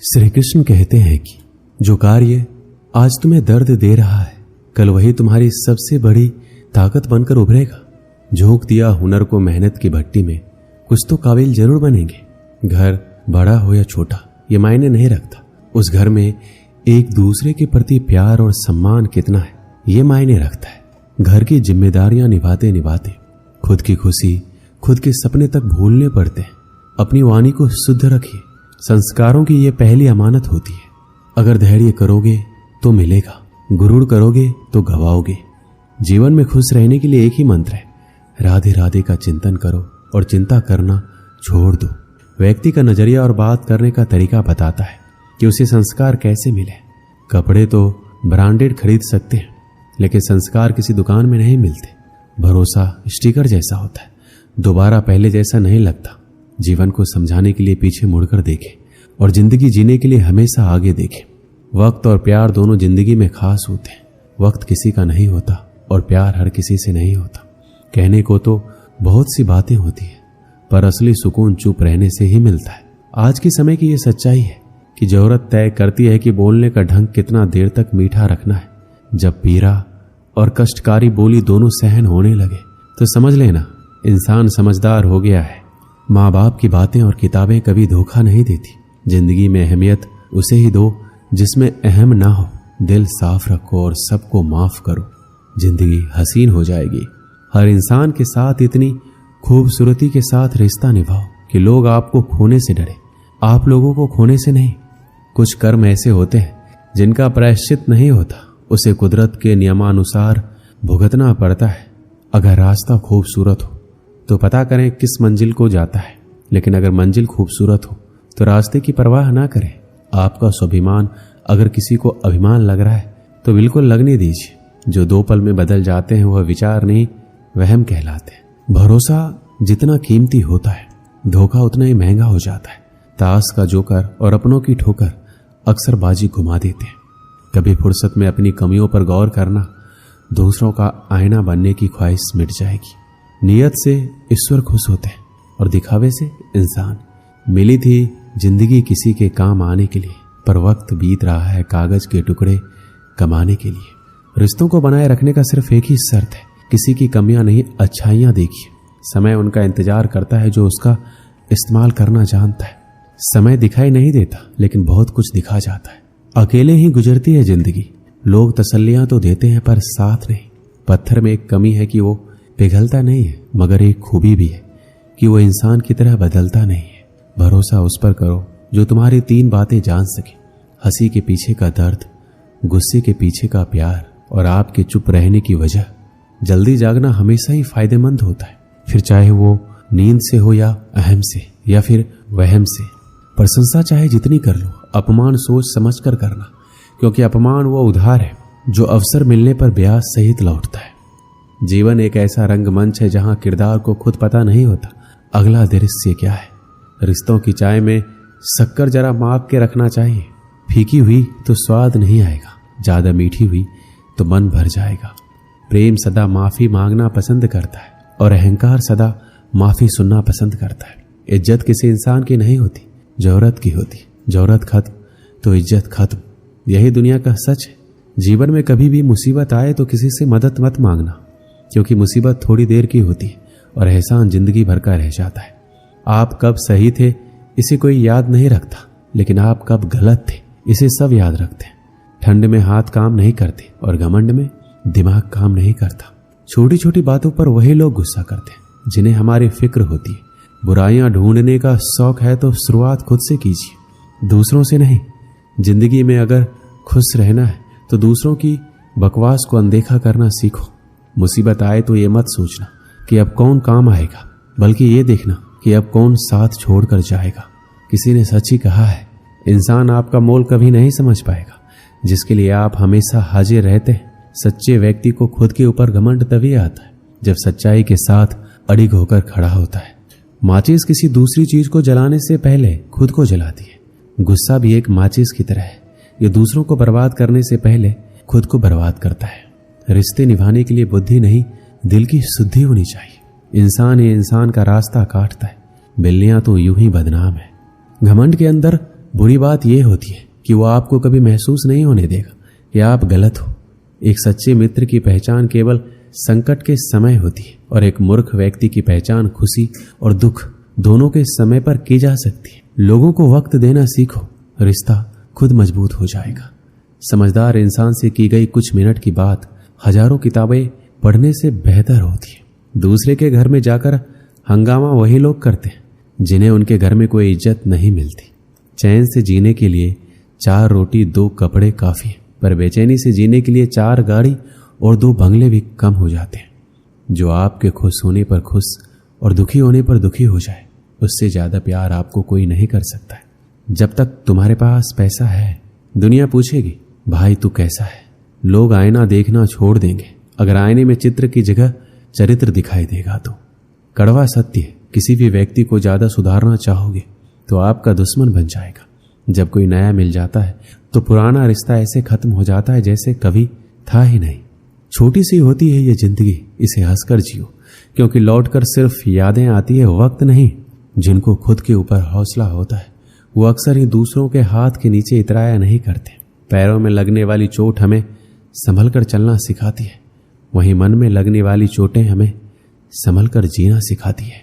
श्री कृष्ण कहते हैं कि जो कार्य आज तुम्हें दर्द दे रहा है, कल वही तुम्हारी सबसे बड़ी ताकत बनकर उभरेगा। झोंक दिया हुनर को मेहनत की भट्टी में, कुछ तो काबिल जरूर बनेंगे। घर बड़ा हो या छोटा ये मायने नहीं रखता, उस घर में एक दूसरे के प्रति प्यार और सम्मान कितना है ये मायने रखता है। घर की जिम्मेदारियां निभाते निभाते खुद की खुशी, खुद के सपने तक भूलने पड़ते हैं। अपनी वाणी को शुद्ध रखिए, संस्कारों की ये पहली अमानत होती है। अगर धैर्य करोगे तो मिलेगा, गुरूर करोगे तो गवाओगे। जीवन में खुश रहने के लिए एक ही मंत्र है, राधे राधे का चिंतन करो और चिंता करना छोड़ दो। व्यक्ति का नजरिया और बात करने का तरीका बताता है कि उसे संस्कार कैसे मिले। कपड़े तो ब्रांडेड खरीद सकते हैं, लेकिन संस्कार किसी दुकान में नहीं मिलते। भरोसा स्टिकर जैसा होता है, दोबारा पहले जैसा नहीं लगता। जीवन को समझाने के लिए पीछे मुड़कर देखें और जिंदगी जीने के लिए हमेशा आगे देखें। वक्त और प्यार दोनों जिंदगी में खास होते हैं। वक्त किसी का नहीं होता और प्यार हर किसी से नहीं होता। कहने को तो बहुत सी बातें होती है, पर असली सुकून चुप रहने से ही मिलता है। आज के समय की ये सच्चाई है कि जरूरत तय करती है कि बोलने का ढंग कितना देर तक मीठा रखना है। जब पीरा और कष्टकारी बोली दोनों सहन होने लगे तो समझ लेना इंसान समझदार हो गया है। माँ बाप की बातें और किताबें कभी धोखा नहीं देती। जिंदगी में अहमियत उसे ही दो जिसमें अहम ना हो। दिल साफ रखो और सबको माफ करो, जिंदगी हसीन हो जाएगी। हर इंसान के साथ इतनी खूबसूरती के साथ रिश्ता निभाओ कि लोग आपको खोने से डरे, आप लोगों को खोने से नहीं। कुछ कर्म ऐसे होते हैं जिनका प्रायश्चित नहीं होता, उसे कुदरत के नियमानुसार भुगतना पड़ता है। अगर रास्ता खूबसूरत हो तो पता करें किस मंजिल को जाता है, लेकिन अगर मंजिल खूबसूरत हो तो रास्ते की परवाह ना करें। आपका स्वाभिमान अगर किसी को अभिमान लग रहा है तो बिल्कुल लगने दीजिए। जो 2 पल में बदल जाते हैं वह विचार नहीं वहम कहलाते हैं। भरोसा जितना कीमती होता है, धोखा उतना ही महंगा हो जाता है। ताश का जोकर और अपनों की ठोकर अक्सर बाजी घुमा देते हैं। कभी फुर्सत में अपनी कमियों पर गौर करना, दूसरों का आईना बनने की ख्वाहिश मिट जाएगी। नियत से ईश्वर खुश होते हैं और दिखावे से इंसान। मिली थी जिंदगी किसी के काम आने के लिए, पर वक्त बीत रहा है कागज के टुकड़े कमाने के लिए। रिश्तों को बनाए रखने का सिर्फ एक ही शर्त है, किसी की कमियां नहीं अच्छाइयां देखिए। समय उनका इंतजार करता है जो उसका इस्तेमाल करना जानता है। समय दिखाई नहीं देता, लेकिन बहुत कुछ दिखा जाता है। अकेले ही गुजरती है जिंदगी। लोग तसल्लियां तो देते हैं पर साथ नहीं। पत्थर में एक कमी है कि वो पिघलता नहीं है, मगर एक खूबी भी है कि वो इंसान की तरह बदलता नहीं है। भरोसा उस पर करो जो तुम्हारी 3 बातें जान सके, हंसी के पीछे का दर्द, गुस्से के पीछे का प्यार और आपके चुप रहने की वजह। जल्दी जागना हमेशा ही फायदेमंद होता है, फिर चाहे वो नींद से हो या अहम से या फिर वहम से। प्रशंसा चाहे जितनी कर लो, अपमान सोच समझ कर करना, क्योंकि अपमान वो उधार है जो अवसर मिलने पर ब्याज सहित लौटता है। जीवन एक ऐसा रंगमंच है जहां किरदार को खुद पता नहीं होता अगला दृश्य क्या है। रिश्तों की चाय में शक्कर जरा माप के रखना चाहिए। फीकी हुई तो स्वाद नहीं आएगा, ज्यादा मीठी हुई तो मन भर जाएगा। प्रेम सदा माफी मांगना पसंद करता है और अहंकार सदा माफी सुनना पसंद करता है। इज्जत किसी इंसान की नहीं होती, जरूरत की होती। जरूरत खत्म तो इज्जत खत्म, यही दुनिया का सच है। जीवन में कभी भी मुसीबत आए तो किसी से मदद मत मांगना, क्योंकि मुसीबत थोड़ी देर की होती है और एहसान जिंदगी भर का रह जाता है। आप कब सही थे इसे कोई याद नहीं रखता, लेकिन आप कब गलत थे इसे सब याद रखते हैं। ठंड में हाथ काम नहीं करते और घमंड में दिमाग काम नहीं करता। छोटी छोटी बातों पर वही लोग गुस्सा करते हैं जिन्हें हमारी फिक्र होती है। बुराइयां ढूंढने का शौक है तो शुरुआत खुद से कीजिए, दूसरों से नहीं। जिंदगी में अगर खुश रहना है तो दूसरों की बकवास को अनदेखा करना सीखो। मुसीबत आए तो ये मत सोचना कि अब कौन काम आएगा, बल्कि ये देखना कि अब कौन साथ छोड़कर जाएगा। किसी ने सच ही कहा है, इंसान आपका मोल कभी नहीं समझ पाएगा जिसके लिए आप हमेशा हाजिर रहते हैं। सच्चे व्यक्ति को खुद के ऊपर घमंड तभी आता है जब सच्चाई के साथ अड़िग होकर खड़ा होता है। माचिस किसी दूसरी चीज को जलाने से पहले खुद को जलाती है। गुस्सा भी एक माचिस की तरह है, ये दूसरों को बर्बाद करने से पहले खुद को बर्बाद करता है। रिश्ते निभाने के लिए बुद्धि नहीं, दिल की शुद्धि होनी चाहिए। इंसान ही इंसान का रास्ता काटता है, बिल्लियां तो यूं ही बदनाम है। घमंड के अंदर बुरी बात यह होती है कि वो आपको कभी महसूस नहीं होने देगा कि आप गलत हो। एक सच्चे मित्र की पहचान केवल संकट के समय होती है और एक मूर्ख व्यक्ति की पहचान खुशी और दुख दोनों के समय पर की जा सकती है। लोगों को वक्त देना सीखो, रिश्ता खुद मजबूत हो जाएगा। समझदार इंसान से की गई कुछ मिनट की बात हजारों किताबें पढ़ने से बेहतर होती है। दूसरे के घर में जाकर हंगामा वही लोग करते हैं जिन्हें उनके घर में कोई इज्जत नहीं मिलती। चैन से जीने के लिए 4 रोटी 2 कपड़े काफी है, पर बेचैनी से जीने के लिए 4 गाड़ी और 2 बंगले भी कम हो जाते हैं। जो आपके खुश होने पर खुश और दुखी होने पर दुखी हो जाए, उससे ज्यादा प्यार आपको कोई नहीं कर सकता है। जब तक तुम्हारे पास पैसा है, दुनिया पूछेगी भाई तू कैसा है। लोग आईना देखना छोड़ देंगे अगर आईने में चित्र की जगह चरित्र दिखाई देगा तो। कड़वा सत्य, किसी भी व्यक्ति को ज्यादा सुधारना चाहोगे तो आपका दुश्मन बन जाएगा। जब कोई नया मिल जाता है तो पुराना रिश्ता ऐसे खत्म हो जाता है जैसे कभी था ही नहीं। छोटी सी होती है ये जिंदगी, इसे हंसकर जियो, क्योंकि लौटकर सिर्फ यादें आती है, वक्त नहीं। जिनको खुद के ऊपर हौसला होता है वो अक्सर ही दूसरों के हाथ के नीचे इतराया नहीं करते। पैरों में लगने वाली चोट हमें संभल कर चलना सिखाती है, वहीं मन में लगने वाली चोटें हमें संभल कर जीना सिखाती है।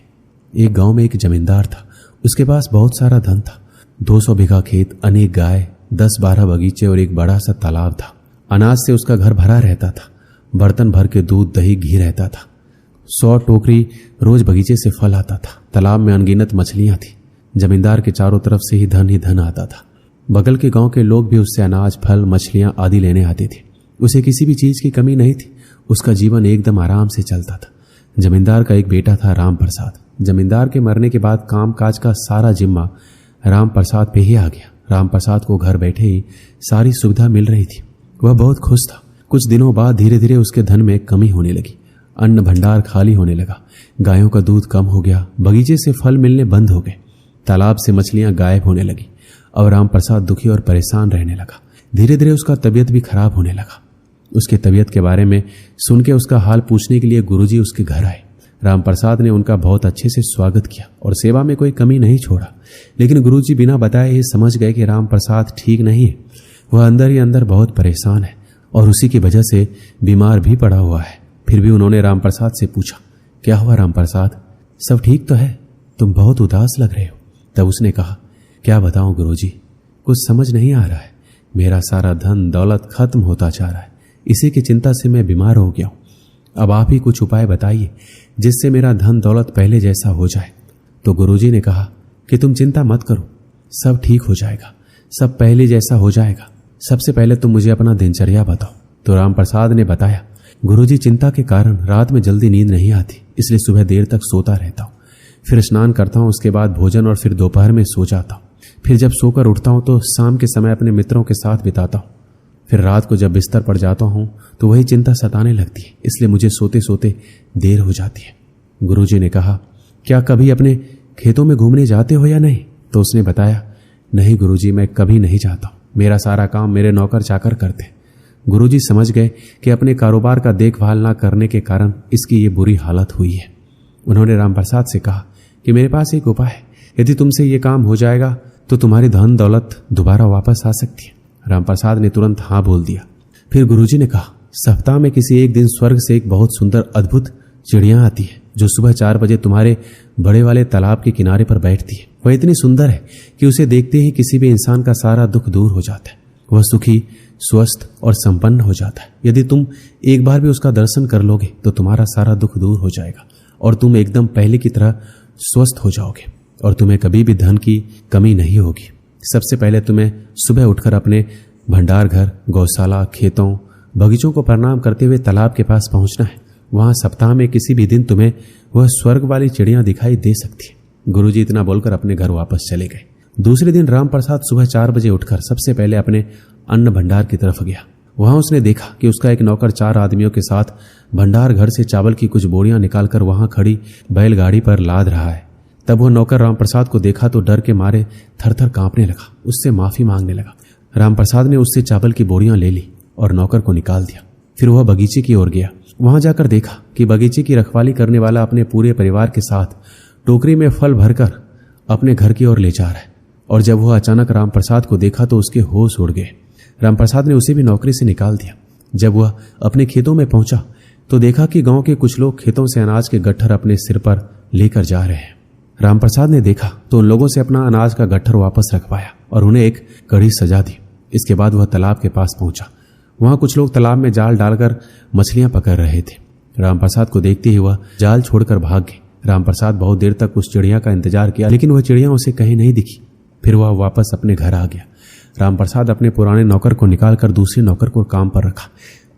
एक गांव में एक जमींदार था। उसके पास बहुत सारा धन था। 200 बीघा खेत, अनेक गाय, 10-12 बगीचे और एक बड़ा सा तालाब था। अनाज से उसका घर भरा रहता था। बर्तन भर के दूध, दही, घी रहता था। 100 टोकरी रोज बगीचे से फल आता था। तालाब में अनगिनत मछलियां थी। जमींदार के चारों तरफ से ही धन आता था। बगल के गांव के लोग भी उससे अनाज, फल, मछलियां आदि लेने आते थे। उसे किसी भी चीज की कमी नहीं थी। उसका जीवन एकदम आराम से चलता था। जमींदार का एक बेटा था, राम प्रसाद। जमींदार के मरने के बाद काम काज का सारा जिम्मा राम प्रसाद पे ही आ गया। राम प्रसाद को घर बैठे ही सारी सुविधा मिल रही थी। वह बहुत खुश था। कुछ दिनों बाद धीरे धीरे उसके धन में कमी होने लगी। अन्न भंडार खाली होने लगा। गायों का दूध कम हो गया। बगीचे से फल मिलने बंद हो गए। तालाब से मछलियां गायब होने लगी। अब राम प्रसाद दुखी और परेशान रहने लगा। धीरे धीरे उसका तबीयत भी खराब होने लगा। उसके तबीयत के बारे में सुन के उसका हाल पूछने के लिए गुरुजी उसके घर आए। राम प्रसाद ने उनका बहुत अच्छे से स्वागत किया और सेवा में कोई कमी नहीं छोड़ा। लेकिन गुरुजी बिना बताए ही समझ गए कि राम प्रसाद ठीक नहीं है। वह अंदर ही अंदर बहुत परेशान है और उसी की वजह से बीमार भी पड़ा हुआ है। फिर भी उन्होंने राम प्रसाद से पूछा, क्या हुआ राम प्रसाद, सब ठीक तो है? तुम बहुत उदास लग रहे हो। तब उसने कहा, क्या बताऊं गुरुजी, कुछ समझ नहीं आ रहा है। मेरा सारा धन दौलत खत्म होता जा रहा है। इसी की चिंता से मैं बीमार हो गया हूं। अब आप ही कुछ उपाय बताइए जिससे मेरा धन दौलत पहले जैसा हो जाए। तो गुरुजी ने कहा कि तुम चिंता मत करो, सब ठीक हो जाएगा, सब पहले जैसा हो जाएगा। सबसे पहले तुम मुझे अपना दिनचर्या बताओ। तो राम प्रसाद ने बताया, गुरुजी चिंता के कारण रात में जल्दी नींद नहीं आती, इसलिए सुबह देर तक सोता रहता हूँ। फिर स्नान करता हूँ, उसके बाद भोजन और फिर दोपहर में सो जाता हूँ। फिर जब सोकर उठता हूँ तो शाम के समय अपने मित्रों के साथ बिताता हूँ। फिर रात को जब बिस्तर पर जाता हूँ तो वही चिंता सताने लगती है, इसलिए मुझे सोते सोते देर हो जाती है। गुरुजी ने कहा, क्या कभी अपने खेतों में घूमने जाते हो या नहीं? तो उसने बताया, नहीं गुरुजी, मैं कभी नहीं जाता हूँ। मेरा सारा काम मेरे नौकर चाकर करते हैं। गुरुजी समझ गए कि अपने कारोबार का देखभाल ना करने के कारण इसकी ये बुरी हालत हुई है। उन्होंने राम प्रसाद से कहा कि मेरे पास एक उपाय है, यदि तुमसे ये काम हो जाएगा तो तुम्हारी धन दौलत दोबारा वापस आ सकती है। राम प्रसाद ने तुरंत हाँ बोल दिया। फिर गुरुजी ने कहा, सप्ताह में किसी एक दिन स्वर्ग से एक बहुत सुंदर अद्भुत चिड़िया आती है जो सुबह 4 बजे तुम्हारे बड़े वाले तालाब के किनारे पर बैठती है। वह इतनी सुंदर है कि उसे देखते ही किसी भी इंसान का सारा दुख दूर हो जाता है। वह सुखी, स्वस्थ और संपन्न हो जाता है। यदि तुम एक बार भी उसका दर्शन कर लोगे तो तुम्हारा सारा दुख दूर हो जाएगा और तुम एकदम पहले की तरह स्वस्थ हो जाओगे और तुम्हें कभी भी धन की कमी नहीं होगी। सबसे पहले तुम्हें सुबह उठकर अपने भंडार घर, गौशाला, खेतों, बगीचों को प्रणाम करते हुए तालाब के पास पहुंचना है। वहां सप्ताह में किसी भी दिन तुम्हें वह स्वर्ग वाली चिड़ियां दिखाई दे सकती है। गुरुजी इतना बोलकर अपने घर वापस चले गए। दूसरे दिन राम प्रसाद सुबह 4 बजे उठकर सबसे पहले अपने अन्न भंडार की तरफ गया। वहां उसने देखा कि उसका एक नौकर 4 आदमियों के साथ भंडार घर से चावल की कुछ बोरियां निकालकर वहां खड़ी बैलगाड़ी पर लाद रहा है। तब वह नौकर राम प्रसाद को देखा तो डर के मारे थर-थर कांपने लगा। उससे माफी मांगने लगा। राम प्रसाद ने उससे चावल की बोरियां ले ली और नौकर को निकाल दिया। फिर वह बगीचे की ओर गया। वहां जाकर देखा कि बगीचे की रखवाली करने वाला अपने पूरे परिवार के साथ टोकरी में फल भरकर अपने घर की ओर ले जा रहा है। और जब वह अचानक रामप्रसाद को देखा तो उसके होश उड़ गए। रामप्रसाद ने उसे भी नौकरी से निकाल दिया। जब वह अपने खेतों में पहुंचा तो देखा कि गांव के कुछ लोग खेतों से अनाज के गट्ठर अपने सिर पर लेकर जा रहे हैं। रामप्रसाद ने देखा तो उन लोगों से अपना अनाज का गट्ठर वापस रखवाया और उन्हें एक कड़ी सजा दी। इसके बाद वह तालाब के पास पहुंचा। वहां कुछ लोग तालाब में जाल डालकर मछलियां पकड़ रहे थे। रामप्रसाद को देखते ही वह जाल छोड़कर भाग गए। रामप्रसाद बहुत देर तक उस चिड़िया का इंतजार किया, लेकिन वह चिड़िया उसे कहीं नहीं दिखी। फिर वह वापस अपने घर आ गया। रामप्रसाद अपने पुराने नौकर को निकालकर दूसरे नौकर को काम पर रखा।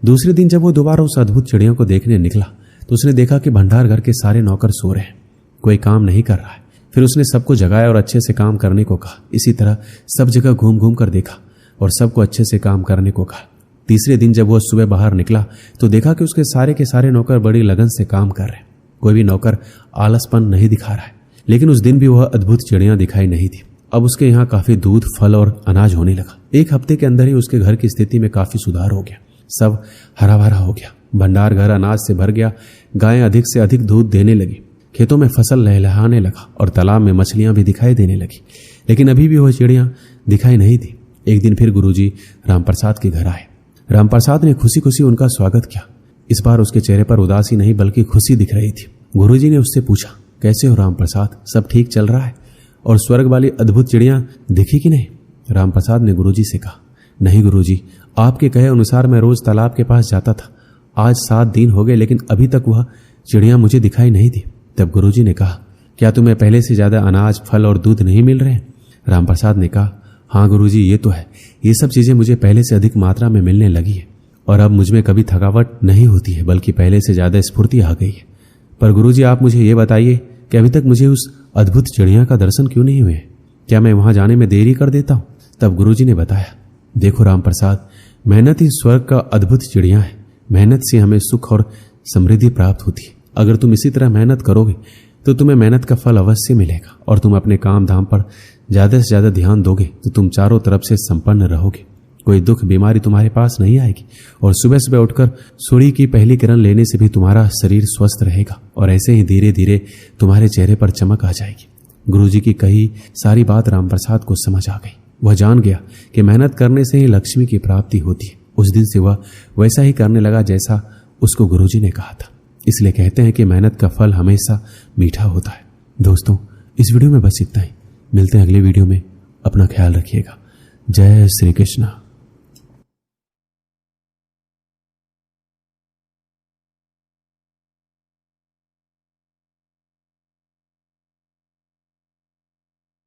दूसरे दिन जब वो दोबारा उस अद्भुत चिड़िया को देखने निकला तो उसने देखा कि भंडार घर के सारे नौकर सो रहे हैं, कोई काम नहीं कर रहा है। फिर उसने सबको जगाया और अच्छे से काम करने को कहा। इसी तरह सब जगह घूम घूम कर देखा और सबको अच्छे से काम करने को कहा। तीसरे दिन जब वह सुबह बाहर निकला तो देखा कि उसके सारे के सारे नौकर बड़ी लगन से काम कर रहे हैं। कोई भी नौकर आलसपन नहीं दिखा रहा है। लेकिन उस दिन भी वह अद्भुत चिड़िया दिखाई नहीं थी। अब उसके यहाँ काफी दूध, फल और अनाज होने लगा। एक हफ्ते के अंदर ही उसके घर की स्थिति में काफी सुधार हो गया। सब हरा भरा हो गया। भंडार घर अनाज से भर गया। गायें अधिक से अधिक दूध देने लगी। खेतों में फसल लहलहाने लगा और तालाब में मछलियां भी दिखाई देने लगी। लेकिन अभी भी वह चिड़िया दिखाई नहीं थी। एक दिन फिर गुरुजी रामप्रसाद के घर आए। रामप्रसाद ने खुशी खुशी उनका स्वागत किया। इस बार उसके चेहरे पर उदासी नहीं बल्कि खुशी दिख रही थी। गुरुजी ने उससे पूछा, कैसे हो रामप्रसाद, सब ठीक चल रहा है? और स्वर्ग वाली अद्भुत चिड़िया दिखी कि नहीं? रामप्रसाद ने गुरुजी से कहा, नहीं गुरुजी, आपके कहे अनुसार मैं रोज तालाब के पास जाता था। आज 7 दिन हो गए लेकिन अभी तक वह चिड़िया मुझे दिखाई नहीं दी। तब गुरुजी ने कहा, क्या तुम्हें पहले से ज्यादा अनाज, फल और दूध नहीं मिल रहे? रामप्रसाद ने कहा, हाँ गुरुजी, ये तो है। ये सब चीजें मुझे पहले से अधिक मात्रा में मिलने लगी है और अब मुझमें कभी थकावट नहीं होती है, बल्कि पहले से ज्यादा स्फूर्ति आ गई है। पर गुरुजी, आप मुझे ये बताइए कि अभी तक मुझे उस अद्भुत चिड़िया का दर्शन क्यों नहीं हुए? क्या मैं वहां जाने में देरी कर देता हूं? तब गुरुजी ने बताया, देखो रामप्रसाद, मेहनत ही स्वर्ग का अद्भुत चिड़िया है। मेहनत से हमें सुख और समृद्धि प्राप्त होती है। अगर तुम इसी तरह मेहनत करोगे तो तुम्हें मेहनत का फल अवश्य मिलेगा और तुम अपने काम धाम पर ज्यादा से ज्यादा ध्यान दोगे तो तुम चारों तरफ से संपन्न रहोगे। कोई दुख बीमारी तुम्हारे पास नहीं आएगी और सुबह सुबह उठकर सूर्य की पहली किरण लेने से भी तुम्हारा शरीर स्वस्थ रहेगा और ऐसे ही धीरे धीरे तुम्हारे चेहरे पर चमक आ जाएगी। गुरुजी की कही सारी बात रामप्रसाद को समझ आ गई। वह जान गया कि मेहनत करने से ही लक्ष्मी की प्राप्ति होती है। उस दिन से वह वैसा ही करने लगा जैसा उसको गुरुजी ने कहा था। इसलिए कहते हैं कि मेहनत का फल हमेशा मीठा होता है। दोस्तों, इस वीडियो में बस इतना ही। मिलते हैं अगले वीडियो में। अपना ख्याल रखिएगा। जय श्री कृष्ण।